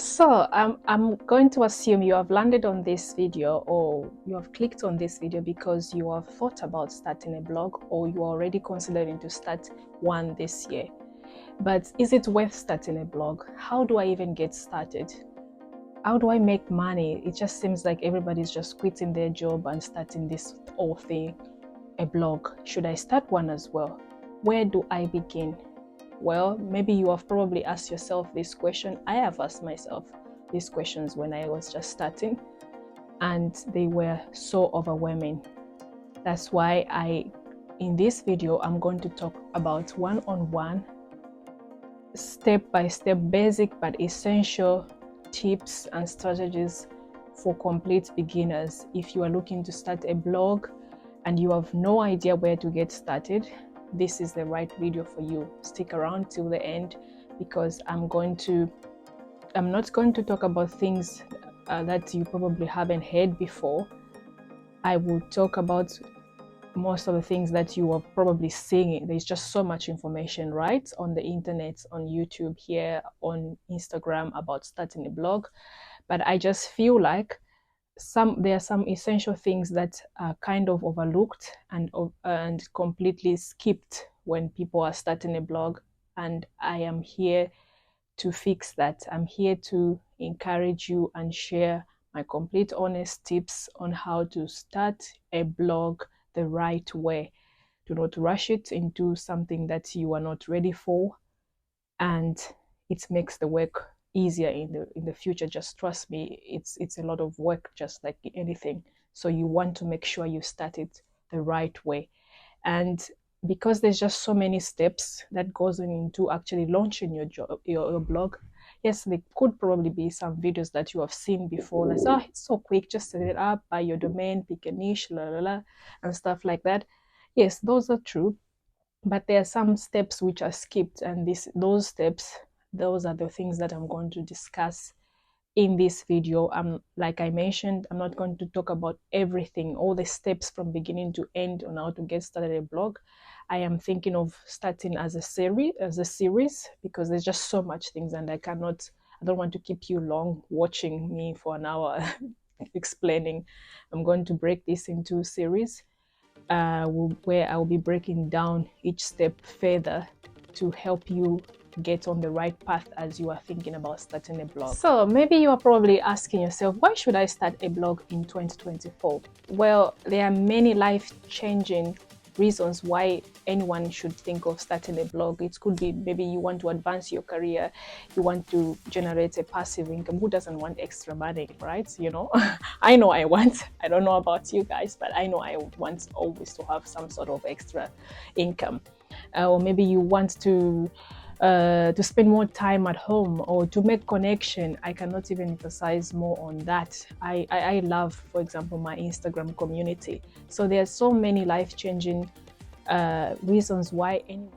So I'm going to assume you have landed on this video or you have clicked on this video because you have thought about starting a blog or you are already considering to start one this year. But is it worth starting a blog? How do I even get started? How do I make money? It just seems like everybody's just quitting their job and starting this whole thing, a blog. Should I start one as well? Where do I begin? Well, maybe you have probably asked yourself this question. I have asked myself these questions when I was just starting, and they were so overwhelming. That's why in this video, I'm going to talk about one-on-one, step-by-step, basic but essential tips and strategies for complete beginners. If you are looking to start a blog and you have no idea where to get started, this is the right video for you. Stick around till the end because I'm not going to talk about things that you probably haven't heard before. I will talk about most of the things that you are probably seeing. There's just so much information, right, on the internet, on YouTube, here on Instagram about starting a blog. But I just feel like there are some essential things that are kind of overlooked and completely skipped when people are starting a blog, and I am here to fix that. I'm here to encourage you and share my complete honest tips on how to start a blog the right way. Do not rush it into something that you are not ready for, and it makes the work easier in the future. Just trust me, it's a lot of work, just like anything. So you want to make sure you start it the right way. And because there's just so many steps that goes into actually launching your blog, yes, there could probably be some videos that you have seen before, like, oh, it's so quick, just set it up, buy your domain, pick a niche, la la la, and stuff like that. Yes, those are true, but there are some steps which are skipped, and those steps, those are the things that I'm going to discuss in this video. Like I mentioned, I'm not going to talk about everything, all the steps from beginning to end on how to get started a blog. I am thinking of starting as a series because there's just so much things, and I don't want to keep you long watching me for an hour explaining. I'm going to break this into series where I'll be breaking down each step further to help you get on the right path as you are thinking about starting a blog. So maybe you are probably asking yourself, why should I start a blog in 2024? Well, there are many life-changing reasons why anyone should think of starting a blog. It could be maybe you want to advance your career, you want to generate a passive income. Who doesn't want extra money, right? I know I want. I don't know about you guys, but I know I want always to have some sort of extra income. Or maybe you want to spend more time at home or to make connection. I cannot even emphasize more on that. I love, for example, my Instagram community. So there are so many life-changing reasons why anyone.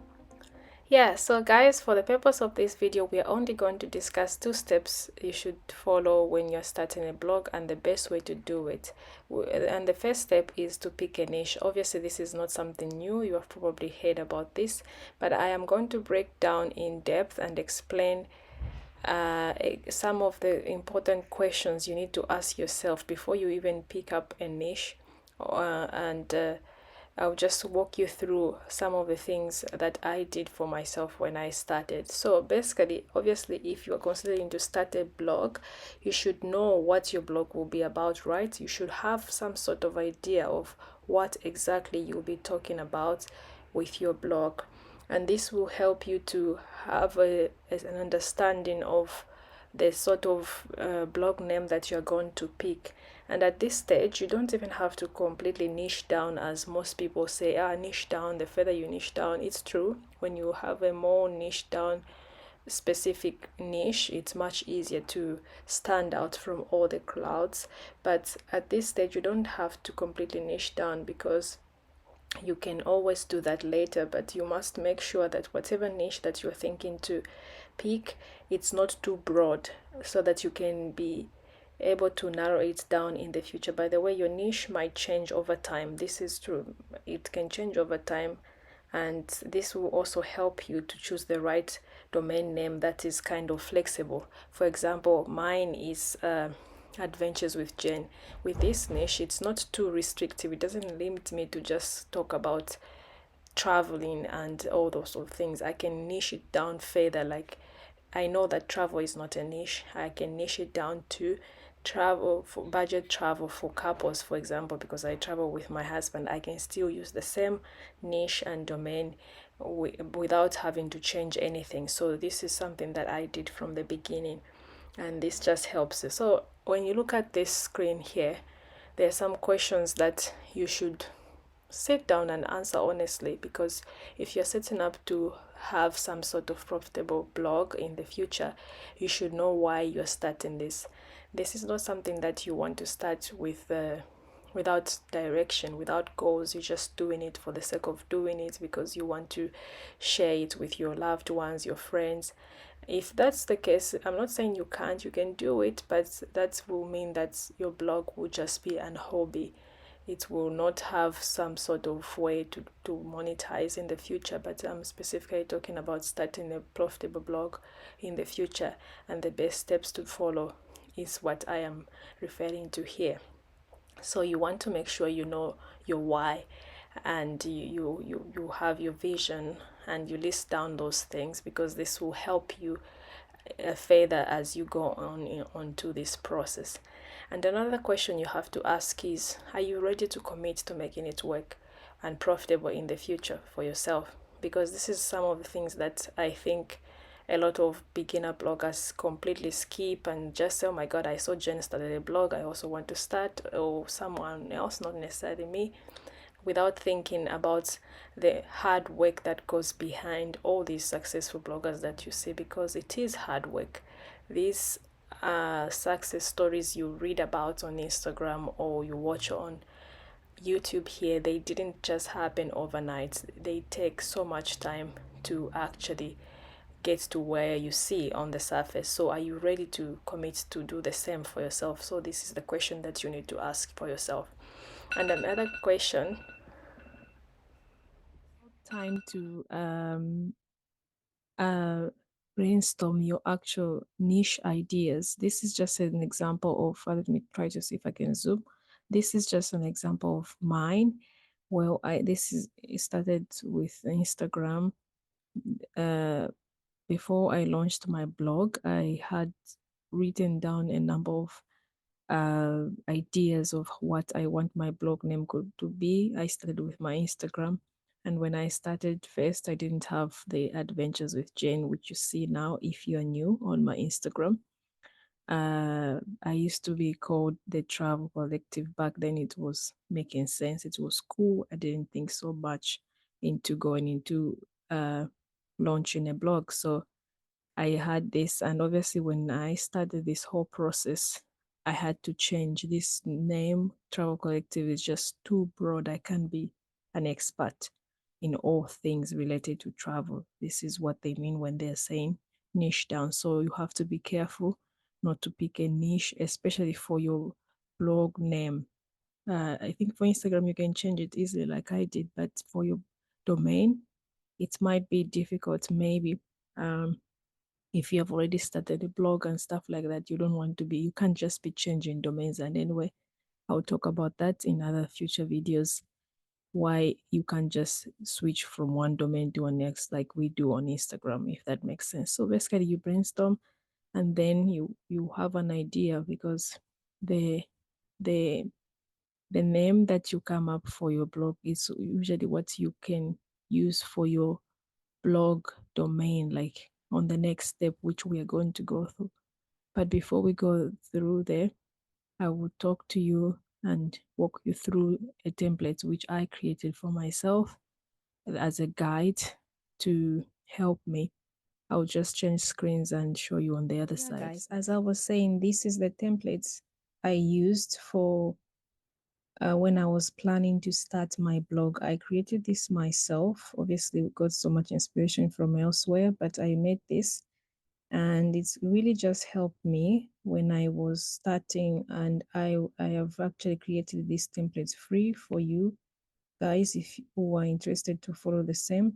Yeah, so guys, for the purpose of this video, we are only going to discuss 2 steps you should follow when you're starting a blog and the best way to do it. And the first step is to pick a niche. Obviously, this is not something new. You have probably heard about this, but I am going to break down in depth and explain some of the important questions you need to ask yourself before you even pick up a niche, and I'll just walk you through some of the things that I did for myself when I started. So basically, obviously, if you are considering to start a blog, you should know what your blog will be about, right? You should have some sort of idea of what exactly you'll be talking about with your blog. And this will help you to have an understanding of the sort of blog name that you're going to pick. And at this stage, you don't even have to completely niche down, as most people say, niche down. The further you niche down, it's true. When you have a more niche down specific niche, it's much easier to stand out from all the crowds. But at this stage, you don't have to completely niche down, because you can always do that later, but you must make sure that whatever niche that you're thinking to pick, it's not too broad, so that you can be able to narrow it down in the future. By the way, your niche might change over time. This is true. It can change over time and this will also help you to choose the right domain name that is kind of flexible. For example, mine is Adventures with Jen. With this niche, it's not too restrictive. It doesn't limit me to just talk about traveling and all those sort of things. I can niche it down further. Like, I know that travel is not a niche. I can niche it down to travel, for budget travel for couples, for example, because I travel with my husband. I can still use the same niche and domain without having to change anything. So this is something that I did from the beginning, and this just helps you. So when you look at this screen here, there are some questions that you should sit down and answer honestly, because if you're setting up to have some sort of profitable blog in the future, you should know why you're starting this. This is not something that you want to start with without direction, without goals. You're just doing it for the sake of doing it because you want to share it with your loved ones, your friends. If that's the case, I'm not saying you can't, you can do it, but that will mean that your blog will just be an hobby. It will not have some sort of way to monetize in the future. But I'm specifically talking about starting a profitable blog in the future, and the best steps to follow is what I am referring to here. So you want to make sure you know your why, and you have your vision, and you list down those things, because this will help you further as you go onto this process. And another question you have to ask is, are you ready to commit to making it work and profitable in the future for yourself? Because this is some of the things that I think a lot of beginner bloggers completely skip and just say, oh my god, I saw Jen started a blog, I also want to start, or someone else, not necessarily me, without thinking about the hard work that goes behind all these successful bloggers that you see, because it is hard work. These success stories you read about on Instagram or you watch on YouTube here, they didn't just happen overnight. They take so much time to actually get to where you see on the surface. So are you ready to commit to do the same for yourself? So this is the question that you need to ask for yourself. And another question, Time to uh, brainstorm your actual niche ideas. This is just an example of, let me try to see if I can zoom. This is just an example of mine. Well, it started with Instagram. Before I launched my blog, I had written down a number of ideas of what I want my blog name to be. I started with my Instagram. And when I started first, I didn't have the Adventures with Jane, which you see now if you're new on my Instagram. I used to be called the Travel Collective. Back then, it was making sense. It was cool. I didn't think so much into going into launching a blog. So I had this, and obviously, when I started this whole process, I had to change this name. Travel Collective is just too broad. I can't be an expert in all things related to travel. This is what they mean when they're saying niche down. So you have to be careful not to pick a niche, especially for your blog name. I think for Instagram, you can change it easily, like I did, but for your domain, it might be difficult, maybe. If you have already started a blog and stuff like that, you can't just be changing domains. And anyway, I'll talk about that in other future videos, why you can't just switch from one domain to the next like we do on Instagram, if that makes sense. So basically you brainstorm, and then you have an idea, because the the the name that you come up for your blog is usually what you can use for your blog domain, like on the next step, which we are going to go through. But before we go through there, I will talk to you and walk you through a template which I created for myself as a guide to help me. I'll just change screens and show you on the other side. Guys, as I was saying, this is the templates I used for when I was planning to start my blog. I created this myself. Obviously, we got so much inspiration from elsewhere, but I made this, and it's really just helped me when I was starting. And I have actually created these templates free for you guys, if you are interested to follow the same,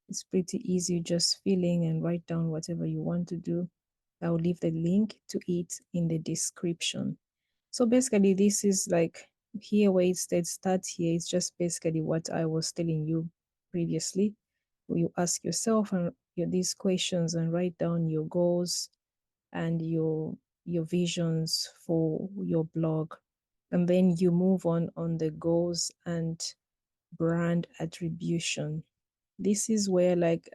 it's pretty easy. Just fill in and write down whatever you want to do. I'll leave the link to it in the description. So basically, this is like here where it said start here. It's just basically what I was telling you previously. You ask yourself and these questions and write down your goals and your visions for your blog, and then you move on the goals and brand attribution. This is where like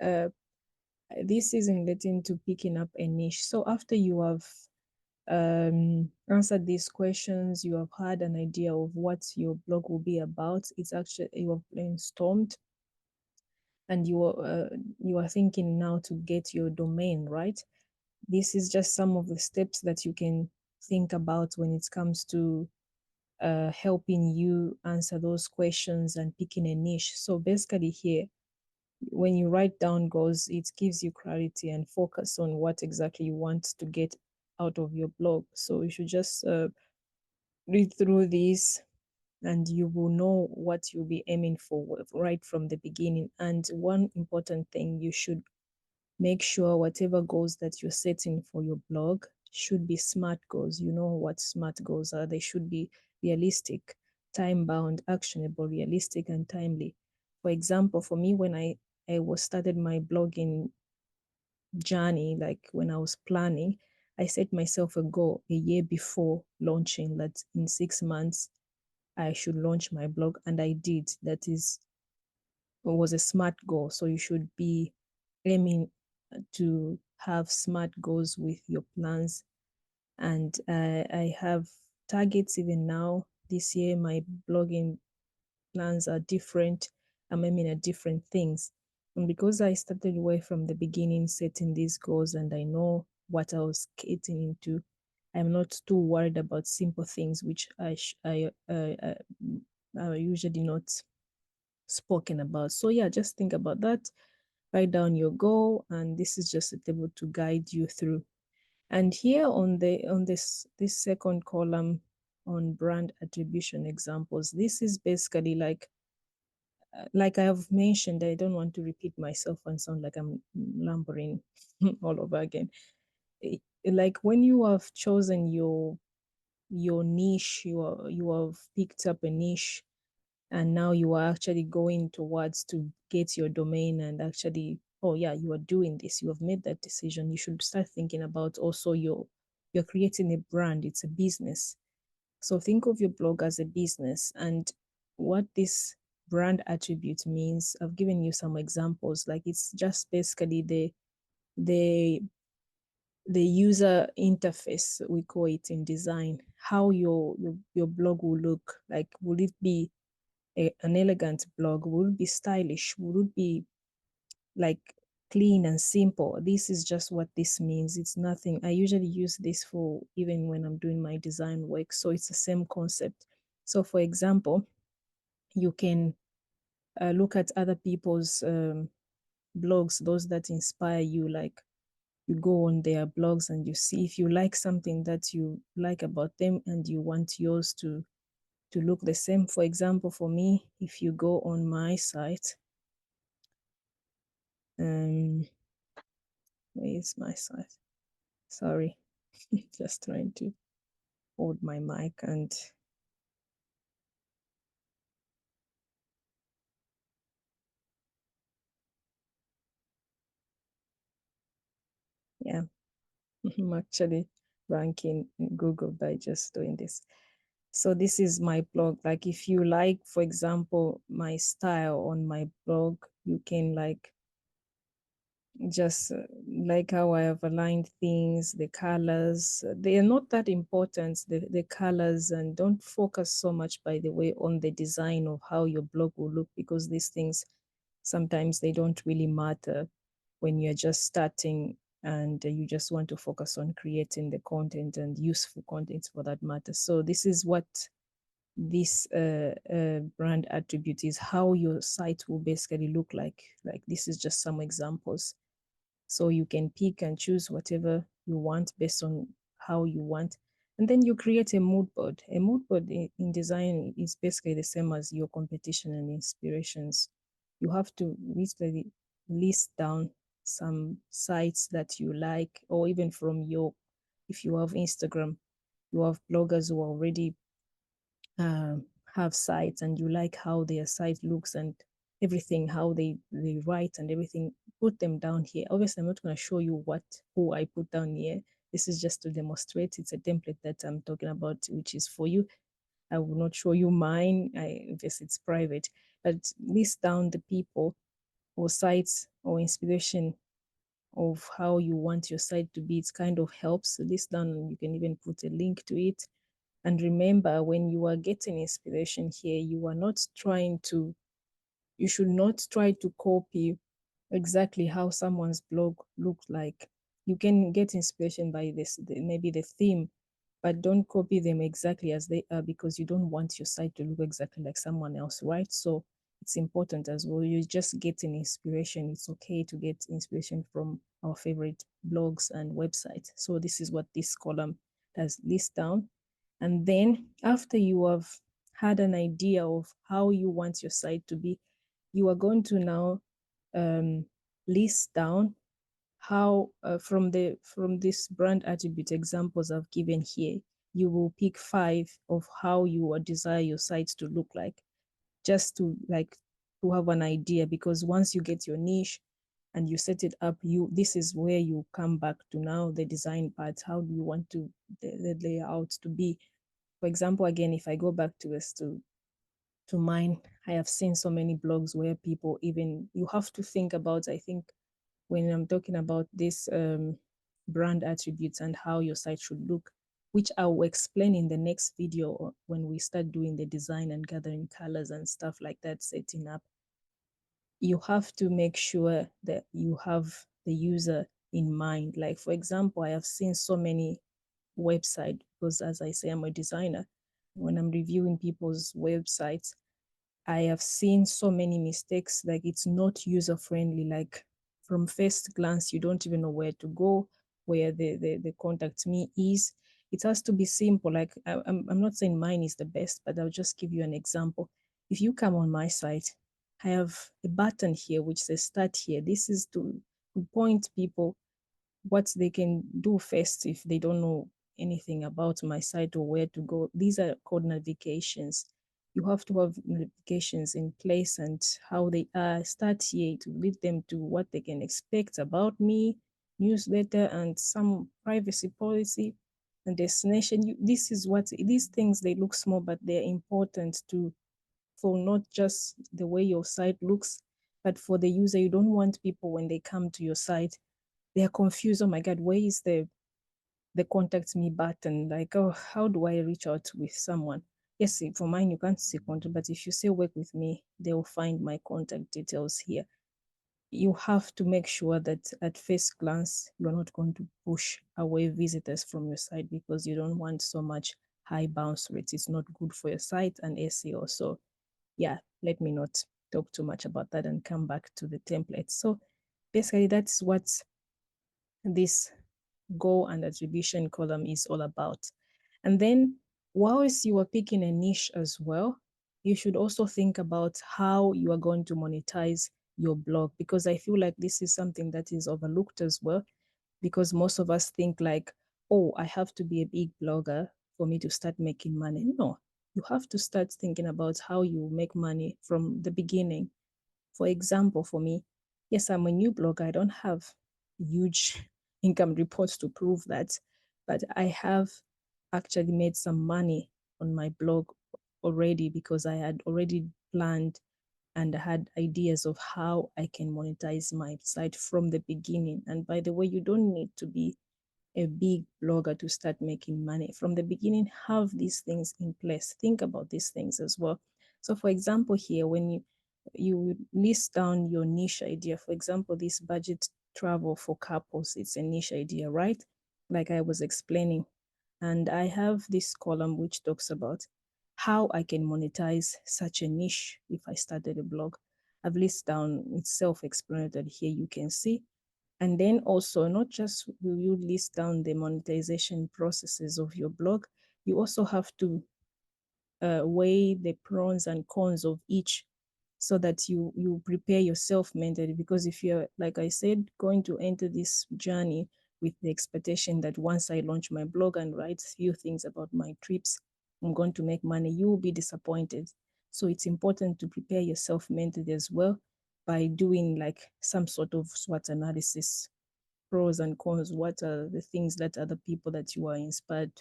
this is relating to picking up a niche. So after you have answered these questions, you have had an idea of what your blog will be about. It's actually you have brainstormed, and you are thinking now to get your domain, right? This is just some of the steps that you can think about when it comes to helping you answer those questions and picking a niche. So basically here, when you write down goals, it gives you clarity and focus on what exactly you want to get out of your blog. So you should just read through this and you will know what you'll be aiming for right from the beginning. And one important thing, you should make sure whatever goals that you're setting for your blog should be SMART goals. You know what SMART goals are. They should be realistic, time-bound, actionable, realistic, and timely. For example, for me, when I was started my blogging journey, like when I was planning, I set myself a goal a year before launching that in 6 months I should launch my blog, and I did. That is was a SMART goal. So you should be aiming to have SMART goals with your plans. And I have targets even now. This year, my blogging plans are different. I'm aiming at different things. And because I started away from the beginning setting these goals and I know what I was getting into, I'm not too worried about simple things, which I usually not spoken about. So yeah, just think about that. Write down your goal, and this is just a table to guide you through. And here on this second column on brand attribution examples, this is basically like I have mentioned, I don't want to repeat myself and sound like I'm lumbering all over again. Like when you have chosen your niche, you have picked up a niche, and now you are actually going towards to get your domain and actually, oh yeah, you are doing this, you have made that decision. You should start thinking about also you're creating a brand. It's a business. So think of your blog as a business, and what this brand attribute means, I've given you some examples. Like it's just basically the the user interface, we call it in design, how your blog will look like. Will it be an elegant blog? Will it be stylish? Will it be like clean and simple? This is just what this means. It's nothing. I usually use this for even when I'm doing my design work. So it's the same concept. So for example, you can look at other people's blogs, those that inspire you. Like you go on their blogs and you see if you like something that you like about them and you want yours to look the same. For example, for me, if you go on my site, where is my site? Sorry, just trying to hold my mic and yeah, I'm actually ranking in Google by just doing this. So this is my blog. Like if you like, for example, my style on my blog, you can like just like how I have aligned things, the colors, they are not that important, the colors, and don't focus so much, by the way, on the design of how your blog will look, because these things, sometimes they don't really matter when you're just starting and you just want to focus on creating the content and useful content for that matter. So this is what this brand attribute is, how your site will basically look like. Like this is just some examples. So you can pick and choose whatever you want based on how you want. And then you create a mood board. A mood board in design is basically the same as your competition and inspirations. You have to literally list down some sites that you like, or even from your, if you have Instagram, you have bloggers who already um, have sites and you like how their site looks and everything, how they write and everything, put them down here. Obviously, I'm not going to show you who I put down here. This is just to demonstrate. It's a template that I'm talking about, which is for you. I will not show you mine. I guess it's private, but list down the people or sites or inspiration of how you want your site to be. It kind of helps. List down, you can even put a link to it. And remember, when you are getting inspiration here, you should not try to copy exactly how someone's blog looks like. You can get inspiration by maybe the theme, but don't copy them exactly as they are, because you don't want your site to look exactly like someone else, right? So it's important as well. You're just getting inspiration. It's okay to get inspiration from our favorite blogs and websites. So this is what this column does, list down. And then after you have had an idea of how you want your site to be, you are going to now list down how from this brand attribute examples I've given here, you will pick 5 of how you would desire your site to look like, just to have an idea. Because once you get your niche and you set it up, this is where you come back to now the design part. How do you want the layout to be? For example, again, if I go back to mine, I have seen so many blogs where people, even you have to think about, I think when I'm talking about this brand attributes and how your site should look, which I will explain in the next video when we start doing the design and gathering colors and stuff like that, setting up. You have to make sure that you have the user in mind. Like, for example, I have seen so many websites, because as I say, I'm a designer. When I'm reviewing people's websites, I have seen so many mistakes, like it's not user friendly. Like from first glance, you don't even know where to go, where the contact me is. It has to be simple. Like I'm not saying mine is the best, but I'll just give you an example. If you come on my site, I have a button here which says start here. This is to point people what they can do first if they don't know anything about my site or where to go. These are called navigations. You have to have notifications in place and how they are. Start here to lead them to what they can expect about me, newsletter, and some privacy policy and destination. This is what these things, they look small, but they're important to for not just the way your site looks, but for the user. You don't want people when they come to your site, they are confused. Oh my God, where is the contact me button? Like, oh, how do I reach out with someone? Yes, for mine, you can't see contact, but if you say work with me, they will find my contact details here. You have to make sure that at first glance, you're not going to push away visitors from your site, because you don't want so much high bounce rates. It's not good for your site and SEO. So yeah, let me not talk too much about that and come back to the template. So basically, that's what this goal and attribution column is all about. And then whilst you are picking a niche as well, you should also think about how you are going to monetize your blog, because I feel like this is something that is overlooked as well, because most of us think like, oh, I have to be a big blogger for me to start making money. No, you have to start thinking about how you make money from the beginning. For example, for me, yes, I'm a new blogger. I don't have huge income reports to prove that, but I have actually made some money on my blog already, because I had already planned and had ideas of how I can monetize my site from the beginning. And by the way, you don't need to be a big blogger to start making money. From the beginning, have these things in place. Think about these things as well. So for example, here, when you list down your niche idea, for example, this budget travel for couples, it's a niche idea, right? Like I was explaining. And I have this column which talks about how I can monetize such a niche if I started a blog. I've listed down, it's self-explanatory here, you can see. And then also, not just will you list down the monetization processes of your blog, you also have to weigh the pros and cons of each, so that you prepare yourself mentally. Because if you're, like I said, going to enter this journey with the expectation that once I launch my blog and write a few things about my trips, I'm going to make money, you will be disappointed. So it's important to prepare yourself mentally as well by doing like some sort of SWOT analysis, pros and cons. What are the things that other people that you are inspired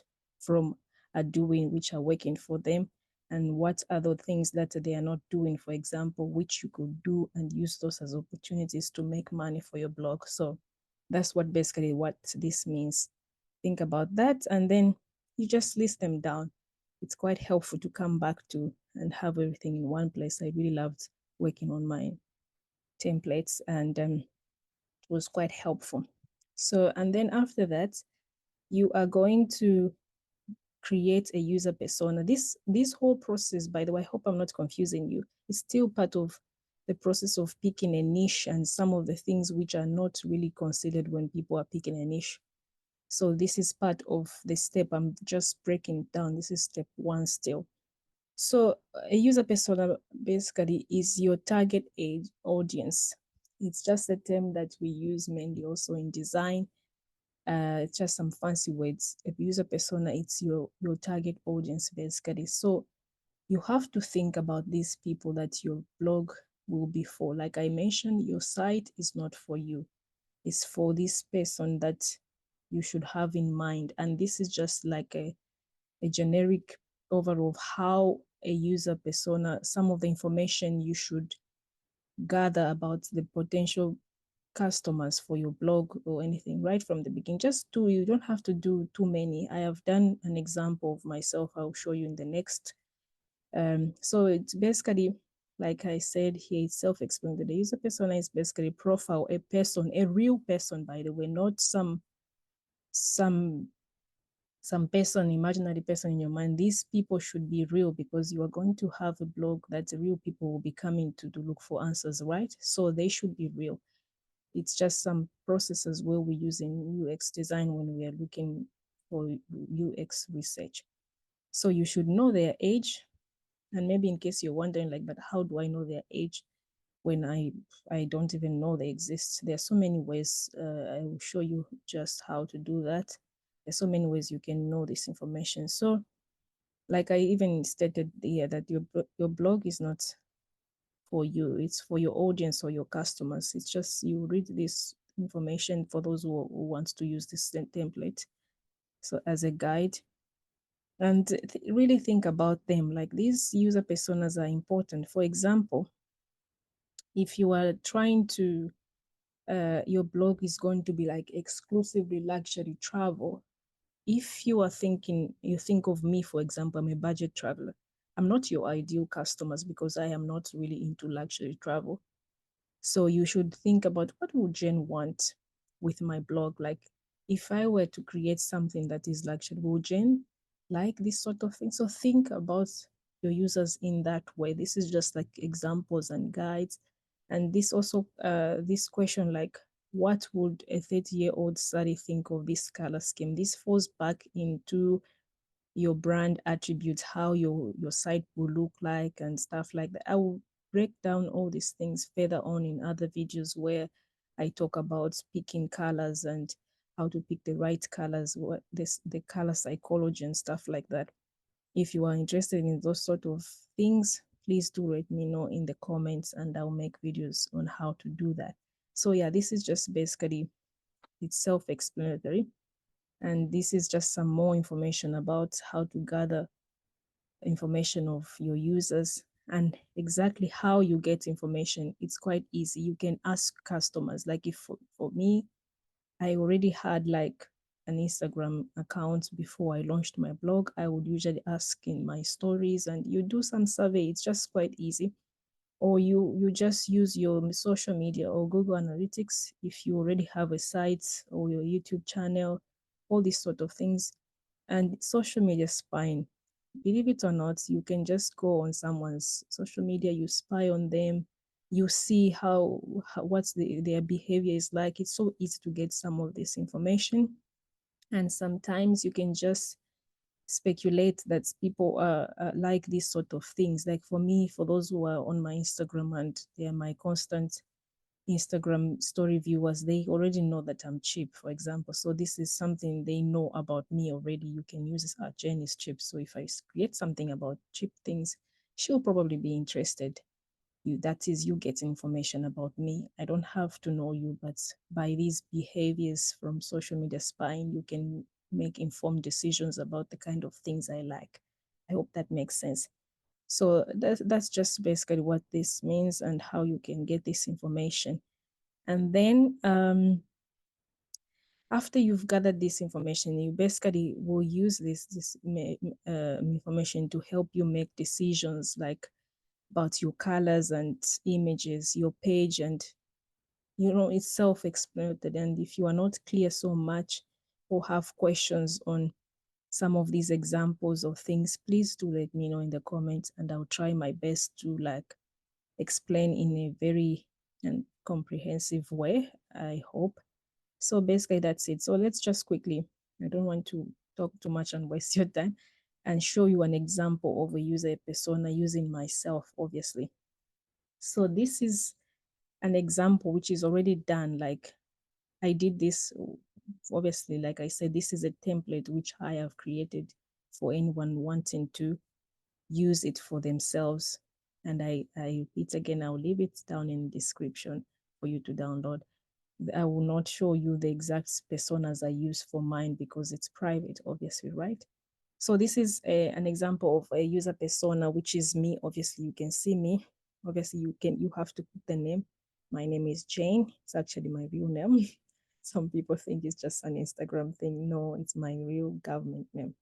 from are doing, which are working for them? And what other things that they are not doing, for example, which you could do and use those as opportunities to make money for your blog. So that's what basically what this means. Think about that, and then you just list them down. It's quite helpful to come back to and have everything in one place. I really loved working on my templates, and it was quite helpful. So, and then after that, you are going to create a user persona. This whole process, by the way, I hope I'm not confusing you, it's still part of the process of picking a niche and some of the things which are not really considered when people are picking a niche. So this is part of the step. I'm just breaking down. This is step one still. So a user persona basically is your target age audience. It's just a term that we use mainly also in design. It's just some fancy words. A user persona, it's your target audience basically. So you have to think about these people that your blog will be for. Like I mentioned, your site is not for you. It's for this person that you should have in mind. And this is just like a generic overall of how a user persona, some of the information you should gather about the potential customers for your blog or anything right from the beginning. Just do, you don't have to do too many. I have done an example of myself. I'll show you in the next. So it's basically, like I said here, it's self-explanatory. The user persona is basically profile, a person, a real person, by the way, not some some person, imaginary person in your mind. These people should be real, because you are going to have a blog that real people will be coming to look for answers, right? So they should be real. It's just some processes where we use in UX design when we are looking for UX research. So you should know their age. And maybe in case you're wondering, like, but how do I know their age when I don't even know they exist? There are so many ways. I will show you just how to do that. There's so many ways you can know this information. So, like I even stated here, that your blog is not for you, it's for your audience or your customers. It's just you read this information for those who want to use this template, so as a guide, and really think about them. Like, these user personas are important. For example, if you are trying to your blog is going to be like exclusively luxury travel. If you are thinking, you think of me, for example, I'm a budget traveler, I'm not your ideal customers, because I am not really into luxury travel. So you should think about, what would Jen want with my blog? Like, if I were to create something that is luxury, would Jen like this sort of thing? So think about your users in that way. This is just like examples and guides. And this also, this question, like, what would a 30-year-old Sari think of this color scheme? This falls back into your brand attributes, how your site will look like and stuff like that. I will break down all these things further on in other videos where I talk about picking colors and how to pick the right colors, what this the color psychology and stuff like that. If you are interested in those sort of things, please do let me know in the comments, and I'll make videos on how to do that. So yeah, this is just basically, it's self-explanatory. And this is just some more information about how to gather information of your users and exactly how you get information. It's quite easy. You can ask customers. Like, if for me, I already had like an Instagram account before I launched my blog, I would usually ask in my stories, and you do some survey. It's just quite easy. Or you just use your social media or Google Analytics if you already have a site or your YouTube channel, all these sort of things. And social media is fine. Believe it or not, you can just go on someone's social media, you spy on them, you see how what's their behavior is like. It's so easy to get some of this information, and sometimes you can just speculate that people like these sort of things. Like for me, for those who are on my Instagram and they are my constant Instagram story viewers, they already know that I'm cheap, for example. So this is something they know about me already. You can use this, Jane is cheap. So if I create something about cheap things, she'll probably be interested. That is, you get information about me. I don't have to know you, but by these behaviors from social media spying, you can make informed decisions about the kind of things I like. I hope that makes sense. So that's just basically what this means and how you can get this information. And then after you've gathered this information, you basically will use this information to help you make decisions like about your colors and images, your page, and it's self-explanatory. And if you are not clear so much or have questions on some of these examples of things, please do let me know in the comments, and I'll try my best to explain in a very and comprehensive way, I hope. So basically that's it. So let's just quickly, I don't want to talk too much and waste your time, and show you an example of a user persona using myself, obviously. So this is an example which is already done. Like I did this, obviously, like I said, this is a template which I have created for anyone wanting to use it for themselves. And I repeat again, I'll leave it down in the description for you to download. I will not show you the exact personas I use for mine because it's private, obviously, right? So this is an example of a user persona, which is me. Obviously, you can see me. Obviously, you have to put the name. My name is Jane. It's actually my real name. Some people think it's just an Instagram thing. No, it's my real government name,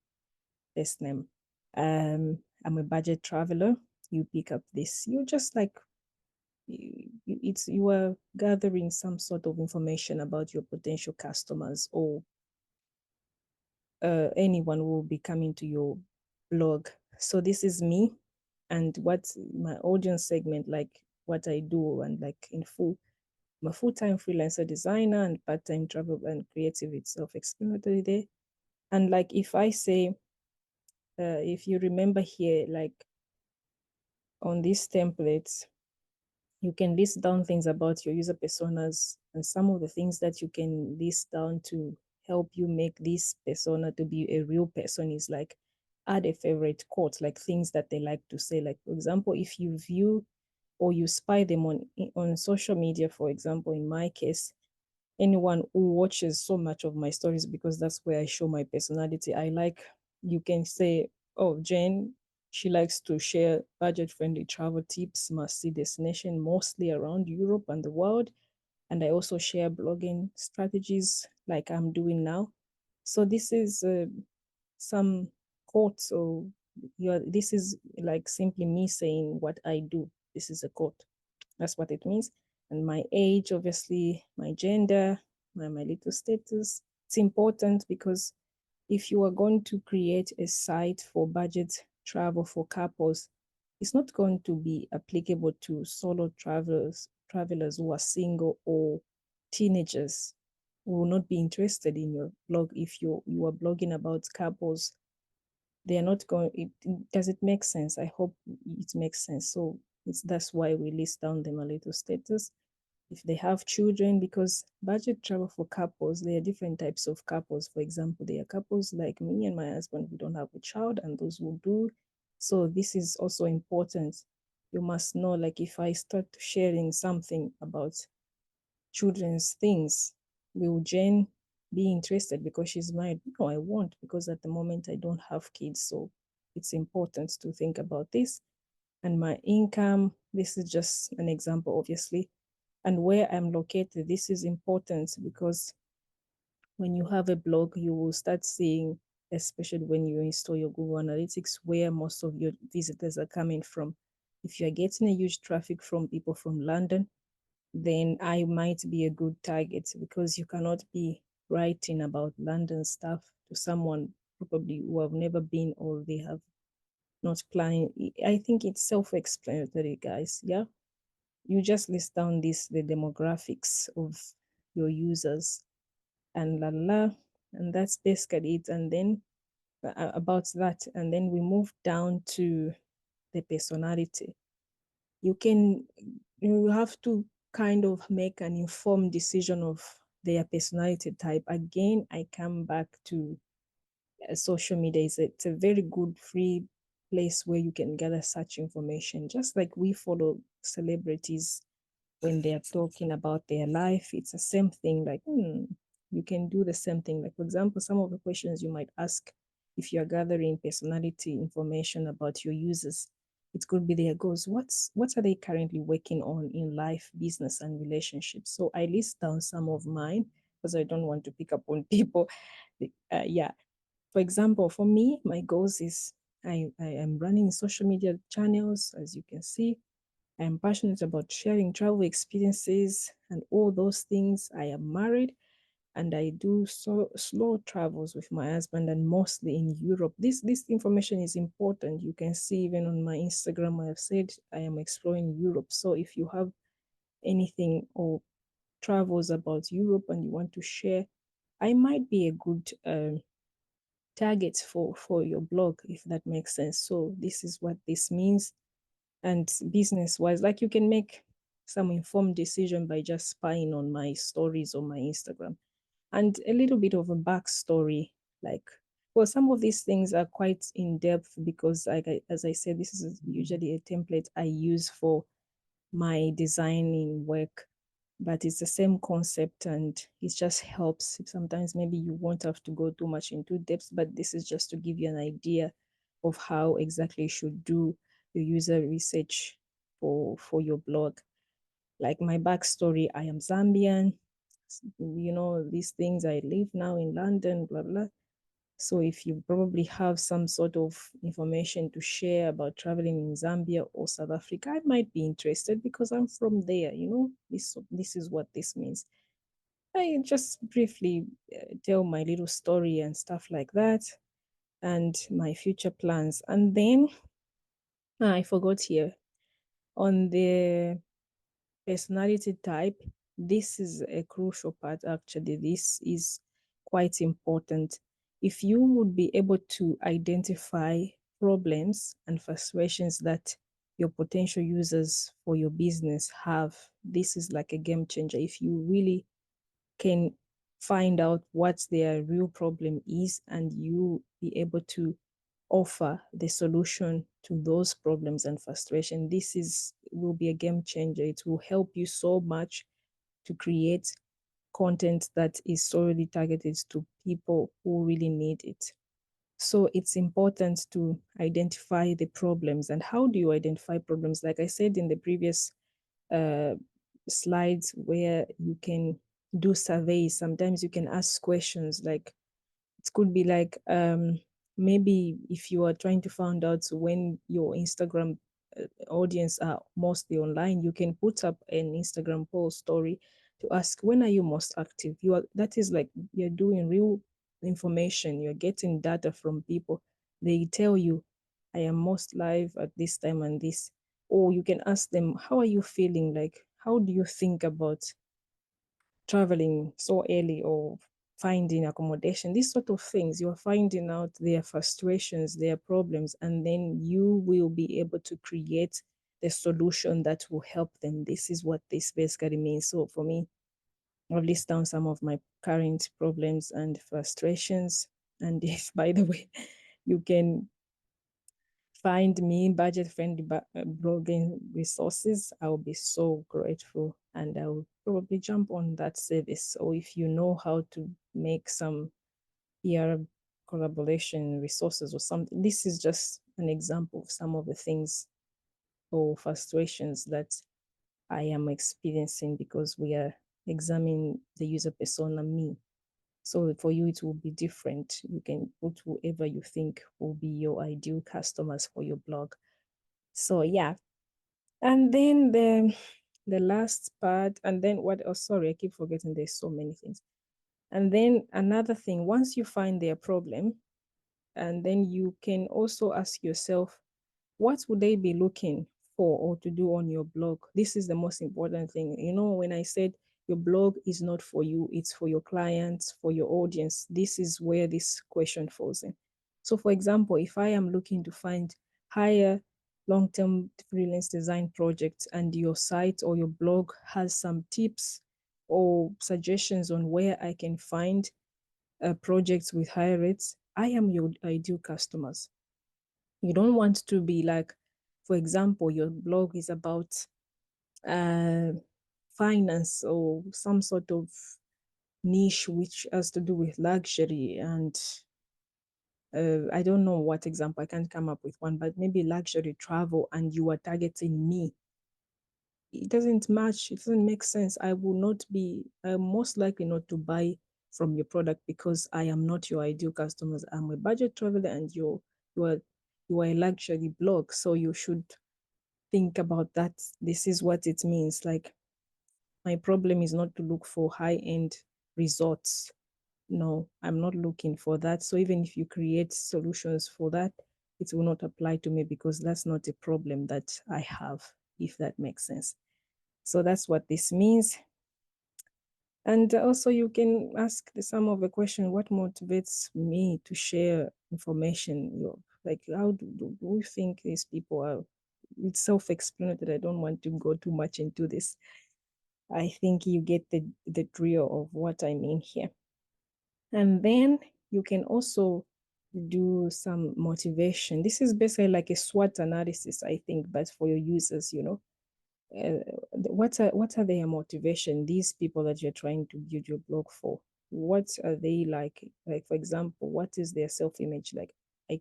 best name. I'm a budget traveler. You pick up this. You just like you are gathering some sort of information about your potential customers, or anyone will be coming to your blog. So this is me and what's my audience segment, like what I do, and like in full, I'm a full-time freelancer designer and part-time travel and creative. It's self-explanatory there. And like if I say, if you remember here, like on these templates, you can list down things about your user personas, and some of the things that you can list down to help you make this persona to be a real person is like add a favorite quote, like things that they like to say. Like, for example, if you view or you spy them on social media, for example, in my case, anyone who watches so much of my stories, because that's where I show my personality. You can say, oh, Jane, she likes to share budget-friendly travel tips, must-see destination, mostly around Europe and the world. And I also share blogging strategies like I'm doing now. So this is some quotes, or this is like simply me saying what I do. This is a quote. That's what it means. And my age, obviously, my gender, my marital status. It's important because if you are going to create a site for budget travel for couples, it's not going to be applicable to solo travelers who are single, or teenagers who will not be interested in your blog. If you are blogging about couples, they are not going, does it make sense? I hope it makes sense. So that's why we list down the marital status, if they have children, because budget travel for couples, there are different types of couples. For example, there are couples like me and my husband who don't have a child, and those who do. So this is also important. You must know, like if I start sharing something about children's things, will Jen be interested because she's married? No, I won't, because at the moment I don't have kids. So it's important to think about this. And my income, this is just an example, obviously. And where I'm located, this is important because when you have a blog, you will start seeing, especially when you install your Google Analytics, where most of your visitors are coming from. If you're getting a huge traffic from people from London, then I might be a good target, because you cannot be writing about London stuff to someone probably who have never been, or they have not planned. I think it's self-explanatory, guys. Yeah. you just list down the demographics of your users and la la, and that's basically it. And then about that, and then we move down to the personality. You have to kind of make an informed decision of their personality type. Again, I come back to social media. It's a very good free place where you can gather such information, just like we follow celebrities when they are talking about their life. It's the same thing. Like, you can do the same thing. Like, for example, some of the questions you might ask if you are gathering personality information about your users, it could be their goals. What are they currently working on in life, business, and relationships? So I list down some of mine because I don't want to pick up on people. Yeah. For example, for me, my goals is I am running social media channels, as you can see. I am passionate about sharing travel experiences and all those things. I am married and I do slow travels with my husband and mostly in Europe. This information is important. You can see even on my Instagram, I have said I am exploring Europe. So if you have anything or travels about Europe and you want to share, I might be a good target for your blog, if that makes sense. So this is what this means. And business wise, like, you can make some informed decision by just spying on my stories on my Instagram. And a little bit of a backstory, like, well, some of these things are quite in depth because, like, as I said, this is usually a template I use for my designing work, but it's the same concept and it just helps. Sometimes maybe you won't have to go too much into depth, but this is just to give you an idea of how exactly you should do your user research for your blog. Like, my backstory, I am Zambian, these things. I live now in London, blah blah. So if you probably have some sort of information to share about traveling in Zambia or South Africa, I might be interested because I'm from there. This is what this means. I just briefly tell my little story and stuff like that, and my future plans. And then I forgot here on the personality type. This is a crucial part, actually. This is quite important. If you would be able to identify problems and frustrations that your potential users for your business have, this is like a game changer. If you really can find out what their real problem is and you be able to offer the solution to those problems and frustration, this is will be a game changer. It will help you so much to create content that is solely targeted to people who really need it. So it's important to identify the problems. And how do you identify problems? Like I said in the previous uh, slides, where you can do surveys, sometimes you can ask questions. Like, it could be like, maybe if you are trying to find out when your Instagram audience are mostly online, you can put up an Instagram poll story to ask, when are you most active? That is like, you're doing real information. You're getting data from people. They tell you, I am most live at this time and this. Or you can ask them, how are you feeling? Like, how do you think about traveling so early or finding accommodation? These sort of things, you're finding out their frustrations, their problems, and then you will be able to create the solution that will help them. This is what this basically means. So for me, I've listed down some of my current problems and frustrations. And if, by the way, you can find me budget-friendly blogging resources, I'll be so grateful, and I'll probably jump on that service. Or if you know how to make some PR collaboration resources or something, this is just an example of some of the things or frustrations that I am experiencing because we are examining the user persona, me. So for you, it will be different. You can put whoever you think will be your ideal customers for your blog. So yeah. And then the last part, and then what, oh sorry, I keep forgetting, there's so many things. And then another thing, once you find their problem, and then you can also ask yourself, what would they be looking for or to do on your blog. This is the most important thing. You know, when I said your blog is not for you, it's for your clients, for your audience, this is where this question falls in. So for example, if I am looking to find higher long-term freelance design projects and your site or your blog has some tips or suggestions on where I can find projects with higher rates, I am your ideal customers. You don't want to be like, for example, your blog is about uh, finance or some sort of niche which has to do with luxury and I don't know what example, I can't come up with one, but maybe luxury travel and you are targeting me. It doesn't match, it doesn't make sense. I'm most likely not to buy from your product because I am not your ideal customers. I'm a budget traveler and you are you are a luxury blog. So you should think about that. This is what it means. Like, my problem is not to look for high-end resorts. No, I'm not looking for that. So even if you create solutions for that, it will not apply to me because that's not a problem that I have, if that makes sense. So that's what this means. And also you can ask some of the question, what motivates me to share information? Like, how do you think these people are? It's self-explanatory. I don't want to go too much into this. I think you get the drill of what I mean here. And then you can also do some motivation. This is basically like a SWOT analysis, I think, but for your users, you know. What are their motivation? These people that you're trying to build your blog for, what are they like? Like, for example, what is their self-image like? I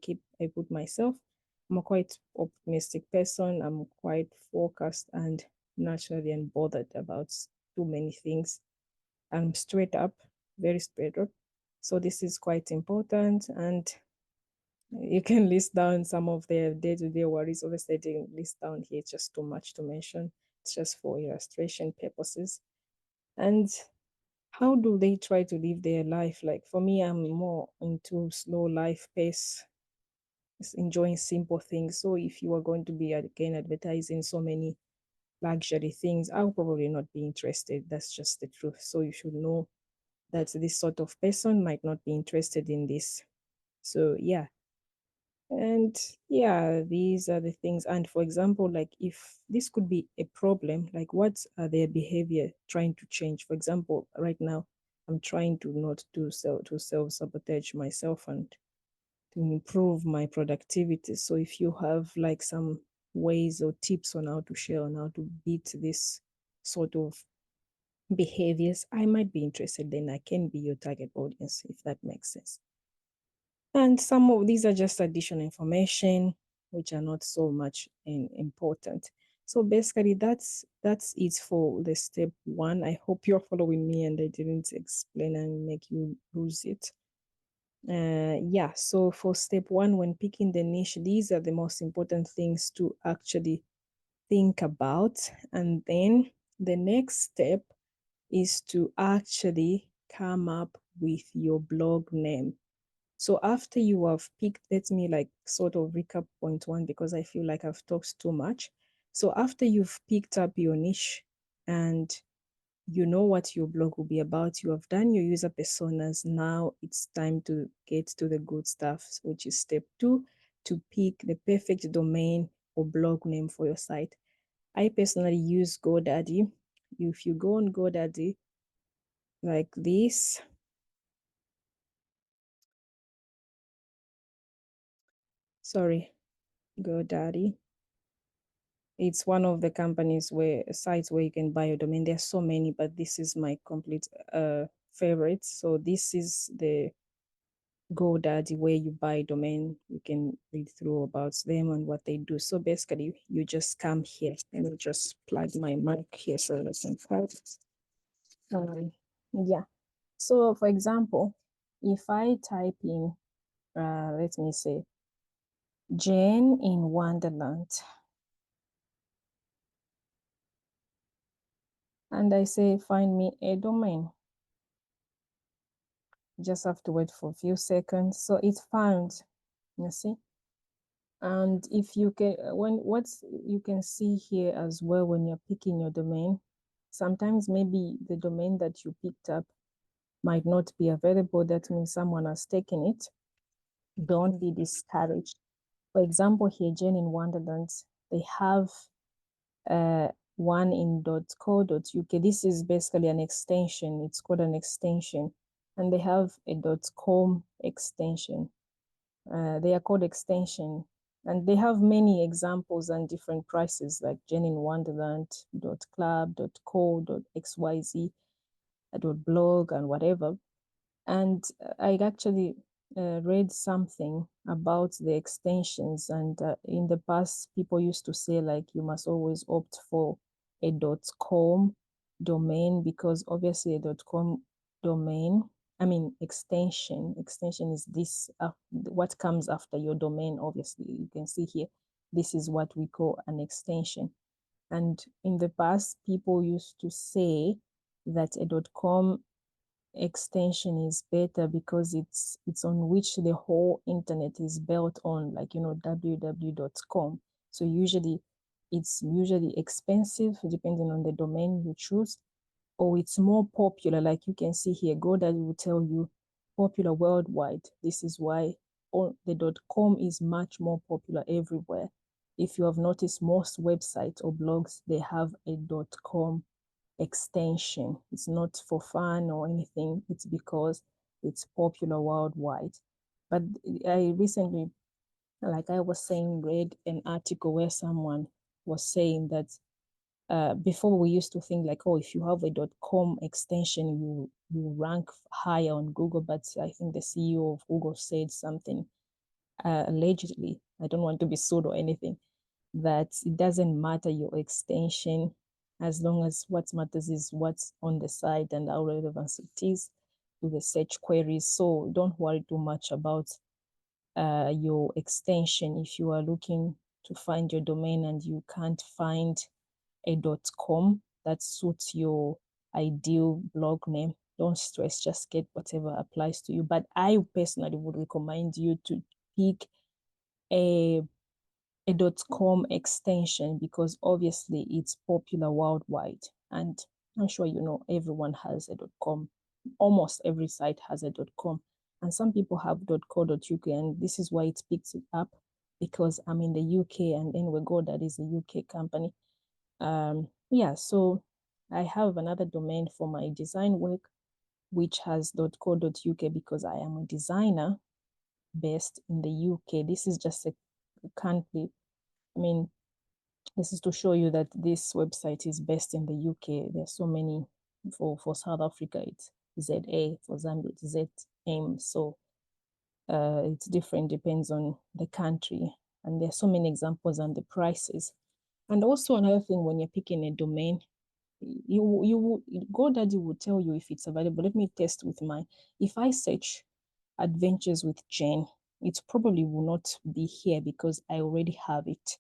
put myself, I'm a quite optimistic person. I'm quite focused and naturally unbothered about too many things. I'm straight up, very straight up. So this is quite important. And you can list down some of their day-to-day worries. Obviously, I didn't list down here, it's just too much to mention. It's just for illustration purposes. And how do they try to live their life? Like, for me, I'm more into slow life pace, enjoying simple things. So if you are going to be, again, advertising so many luxury things, I'll probably not be interested. That's just the truth. So you should know that this sort of person might not be interested in this. So yeah. And yeah, these are the things. And for example, like, if this could be a problem, like, what are their behavior trying to change? For example, right now, I'm trying to not do self-sabotage myself and to improve my productivity. So if you have like some ways or tips on how to share on how to beat this sort of behaviors, I might be interested. Then I can be your target audience, if that makes sense. And some of these are just additional information which are not so much important. So basically that's it for the step one. I hope you're following me and I didn't explain and make you lose it. Yeah, so for step one, when picking the niche, these are the most important things to actually think about. And then the next step is to actually come up with your blog name. So after you have picked, let me like sort of recap point one because I feel like I've talked too much. So after you've picked up your niche and you know what your blog will be about, you have done your user personas, now it's time to get to the good stuff, which is step two, to pick the perfect domain or blog name for your site. I personally use GoDaddy. If you go on GoDaddy like this, sorry, GoDaddy. It's one of the companies where sites where you can buy a domain. There's so many, but this is my complete favorite. So this is the GoDaddy where you buy a domain. You can read through about them and what they do. So basically, you just come here. Let me just plug my mic here so I can type. Yeah. So for example, if I type in, let me say, Jane in Wonderland, and I say, find me a domain. Just have to wait for a few seconds. So it found, you see, And if you can, what's you can see here as well when you're picking your domain, sometimes maybe the domain that you picked up might not be available. That means someone has taken it. Don't be discouraged. For example, here, Jane in Wonderland, they have one in .co.uk. This is basically an extension. It's called an extension. And they have a .com extension. They are called extension. And they have many examples and different prices like Jane in Wonderland, .club, .co, .xyz, .blog, and whatever. And I actually read something about the extensions, and in the past people used to say like you must always opt for a .com domain, because obviously a .com domain, I mean extension is this what comes after your domain. Obviously you can see here, this is what we call an extension. And in the past people used to say that a .com extension is better because it's on which the whole internet is built on, like, you know, www.com. So it's usually expensive depending on the domain you choose, or it's more popular. Like you can see here, GoDaddy will tell you popular worldwide. This is why the .com is much more popular everywhere. If you have noticed, most websites or blogs, they have a .com extension. It's not for fun or anything. It's because it's popular worldwide. But I recently, like I was saying, read an article where someone was saying that before we used to think like, oh, if you have a .com extension, you rank higher on Google. But I think the CEO of Google said something, allegedly, I don't want to be sued or anything, that it doesn't matter your extension, as long as what matters is what's on the site and how relevant it is to the search queries. So don't worry too much about your extension. If you are looking to find your domain and you can't find a .com that suits your ideal blog name, don't stress, just get whatever applies to you. But I personally would recommend you to pick a .com extension, because obviously it's popular worldwide. And I'm sure you know everyone has a .com. Almost every site has a .com. And some people have .co.uk, and this is why it picks it up, because I'm in the UK, and anyway, GoDaddy is a UK company. Yeah, so I have another domain for my design work, which has .co.uk, because I am a designer based in the UK. This is just a country. I mean, this is to show you that this website is based in the UK. There's so many. For South Africa, it's ZA. For Zambia, it's ZM. So it's different, depends on the country. And there's so many examples and the prices. And also another thing, when you're picking a domain, GoDaddy will tell you if it's available. Let me test with mine. If I search Adventures with Jane, it probably will not be here because I already have it.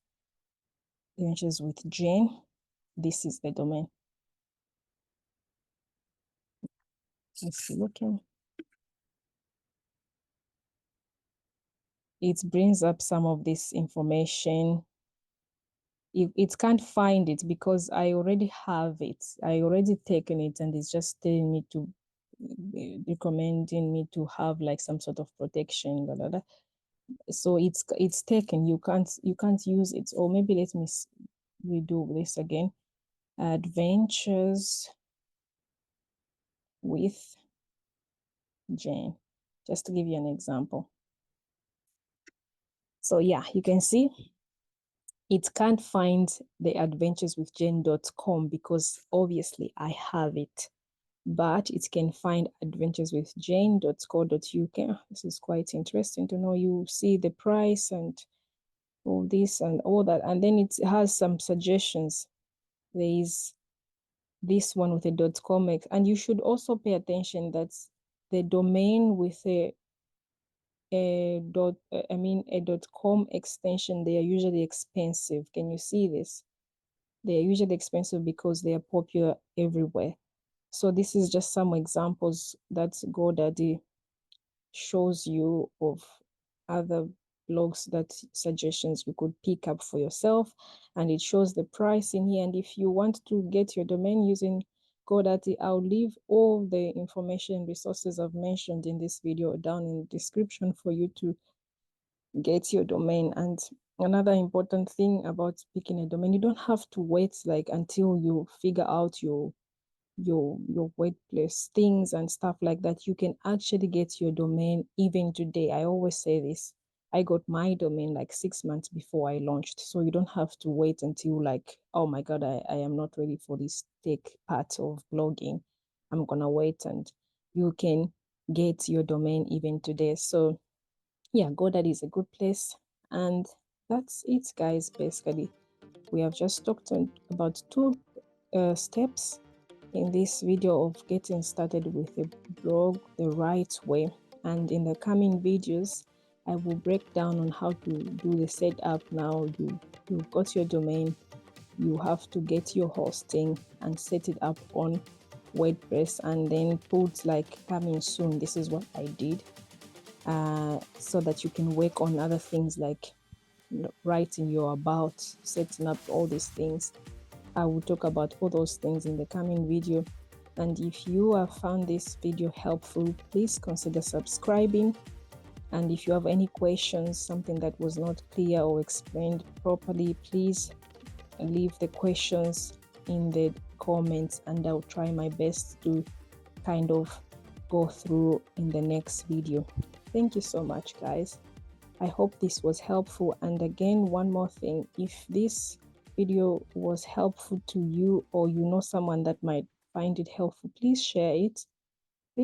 Adventures with Jane. This is the domain. Let's see, looking. It brings up some of this information. It can't find it because I already have it. I already taken it, and it's just telling me to, recommending me to have like some sort of protection. Blah, blah, blah. So it's taken. You can't use it. Or maybe let me redo this again. Adventures with Jane, just to give you an example. So yeah, you can see it can't find the adventureswithjane.com because obviously I have it, but it can find adventureswithjane.co.uk. This is quite interesting to know. You see the price and all this and all that, and then it has some suggestions. There is this one with a .com, and you should also pay attention that the domain with a .com extension, they are usually expensive. Can you see this? They are usually expensive because they are popular everywhere. So this is just some examples that GoDaddy shows you of other blogs that suggestions you could pick up for yourself, and it shows the price in here. And if you want to get your domain using GoDaddy, I'll leave all the information and resources I've mentioned in this video down in the description for you to get your domain. And another important thing about picking a domain, you don't have to wait like until you figure out your WordPress things and stuff like that. You can actually get your domain even today. I always say this. I got my domain like 6 months before I launched. So you don't have to wait until like, oh my God, I am not ready for this tech part of blogging. I'm gonna wait, and you can get your domain even today. So yeah, GoDaddy is a good place. And that's it, guys. Basically, we have just talked about two steps in this video of getting started with a blog the right way. And in the coming videos, I will break down on how to do the setup. Now you've got your domain, you have to get your hosting and set it up on WordPress, and then put like coming soon. This is what I did, so that you can work on other things like writing your about, setting up all these things. I will talk about all those things in the coming video. And if you have found this video helpful, please consider subscribing. And if you have any questions, something that was not clear or explained properly, please leave the questions in the comments, and I'll try my best to kind of go through in the next video. Thank you so much, guys. I hope this was helpful. And again, one more thing, if this video was helpful to you, or you know someone that might find it helpful, please share it.